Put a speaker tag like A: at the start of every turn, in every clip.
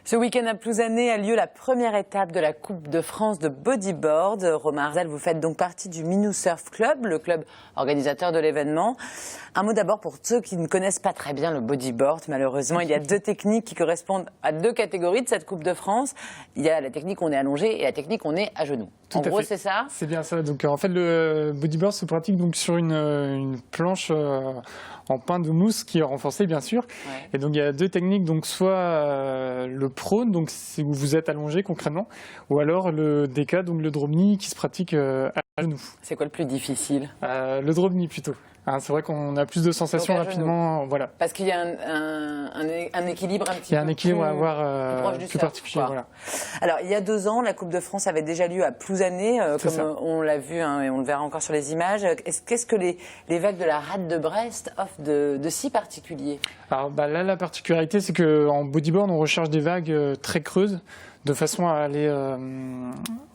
A: Ce week-end à Plouzané a lieu la première étape de la Coupe de France de bodyboard. Romain Arzel, vous faites donc partie du Minou Surf Club, le club organisateur de l'événement. Un mot d'abord pour ceux qui ne connaissent pas très bien le bodyboard. Malheureusement, il y a deux techniques qui correspondent à deux catégories de cette Coupe de France. Il y a la technique où on est allongé et la technique où on est à genoux. En gros, c'est ça ?
B: C'est bien ça. Donc, en fait, le bodyboard se pratique donc sur une planche en pain de mousse qui est renforcée, bien sûr. Ouais. Et donc, il y a deux techniques. Donc, soit le prone, donc c'est où vous êtes allongé concrètement, ou alors le DK, donc le drop knee qui se pratique à genoux.
A: C'est quoi le plus difficile ?
B: Le drop knee plutôt. C'est vrai qu'on a plus de sensations rapidement. Voilà.
A: Parce qu'il y a un équilibre un petit peu plus...
B: Il y a un équilibre à avoir plus particulier. Voilà.
A: Alors, il y a 2 ans, la Coupe de France avait déjà lieu à Plouzané, comme on l'a vu, et on le verra encore sur les images. Qu'est-ce que les vagues de la rade de Brest offrent de si particulier ?
B: Alors là, la particularité, c'est qu'en bodyboard, on recherche des vagues très creuses, de façon à aller,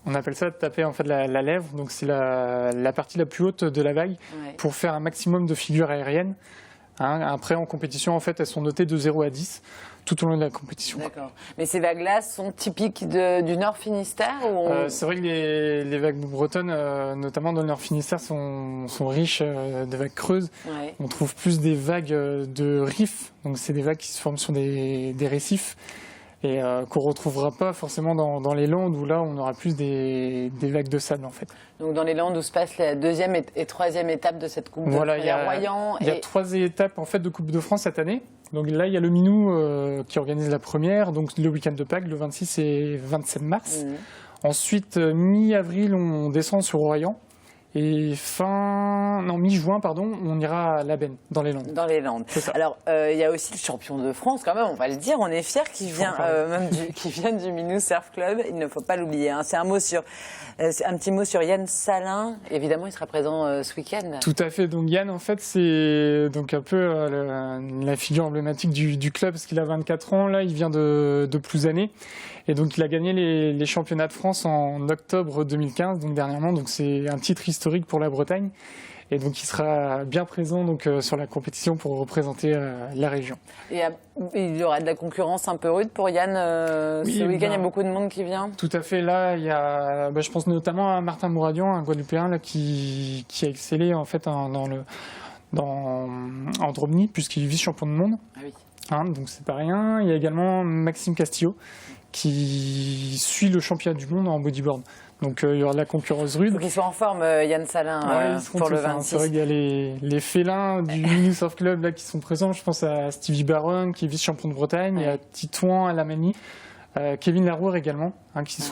B: on appelle ça taper en fait la lèvre, donc c'est la partie la plus haute de la vague, pour faire un maximum de figures aériennes. Après, en compétition, en fait, elles sont notées de 0 à 10 tout au long de la compétition.
A: D'accord. Mais ces vagues-là sont typiques du Nord Finistère ou
B: c'est vrai que les vagues bretonnes, notamment dans le Nord Finistère, sont riches de vagues creuses. Ouais. On trouve plus des vagues de riffs, donc c'est des vagues qui se forment sur des récifs et qu'on ne retrouvera pas forcément dans les Landes, où là on aura plus des vagues de sable en fait.
A: Donc dans les Landes où se passe la 2e et 3e étape de cette Coupe de France,
B: il y a 3 étapes en fait de Coupe de France cette année. Donc là, il y a le Minou qui organise la première, donc le week-end de Pâques, le 26 et 27 mars. Ensuite, mi-avril, on descend sur Royan. Et mi-juin, on ira à Labenne, dans les Landes.
A: Dans les Landes. Alors, il y a aussi le champion de France, quand même, on va le dire, on est fiers, qui vient du Minou Surf Club, il ne faut pas l'oublier. C'est un petit mot sur Yann Salin, évidemment, il sera présent ce week-end.
B: Tout à fait, donc Yann, en fait, c'est donc un peu la figure emblématique du club, parce qu'il a 24 ans, là, il vient de Plouzané. Et donc, il a gagné les championnats de France en octobre 2015, donc dernièrement. Donc, c'est un titre historique pour la Bretagne. Et donc, il sera bien présent sur la compétition pour représenter la région.
A: Et il y aura de la concurrence un peu rude pour Yann ce week-end. Il y a beaucoup de monde qui vient.
B: Tout à fait. Là, il y a, je pense notamment à Martin Mouradian, un Guadeloupéen là, qui a excellé en fait en drop knee, puisqu'il est vice-champion du monde. Ah oui. Donc, c'est pas rien. Il y a également Maxime Castillo, qui suit le championnat du monde en bodyboard. Donc il y aura de la concurrence rude.
A: Il faut qu'il soit en forme, Yann Salin, pour le 26.
B: C'est vrai qu'il y a les félins du Minou Surf Club là, qui sont présents. Je pense à Stevie Baron, qui est vice-champion de Bretagne, et à Titouan Alamani, Kevin Larouer également,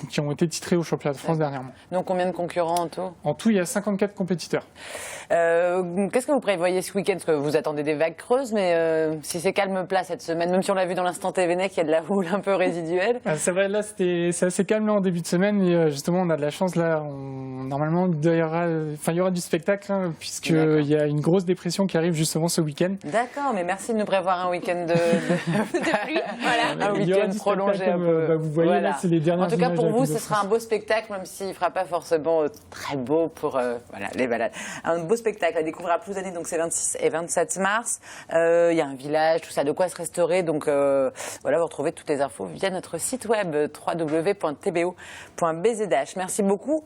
B: qui ont été titrés au championnat de France dernièrement.
A: Donc combien de concurrents en tout ?
B: En tout, il y a 54 compétiteurs.
A: Qu'est-ce que vous prévoyez ce week-end ? Parce que vous attendez des vagues creuses, mais si c'est calme plat cette semaine, même si on l'a vu dans l'instant Tévenec, il y a de la houle un peu résiduelle.
B: C'est vrai, là c'est assez calme là, en début de semaine, mais justement on a de la chance là. Normalement il y aura du spectacle, puisqu'il y a une grosse dépression qui arrive justement ce week-end.
A: D'accord, mais merci de nous prévoir un week-end de pluie. Voilà. Un week-end prolongé un peu.
B: Vous voyez là, c'est les dernières.
A: En tout cas pour vous, ce sera un beau spectacle, même s'il ne fera pas forcément très beau pour les balades. Un beau spectacle à découvrir à Plouzané, donc c'est 26 et 27 mars. Il y a un village, tout ça, de quoi se restaurer. Donc voilà, vous retrouvez toutes les infos via notre site web www.tbo.bzh. Merci beaucoup.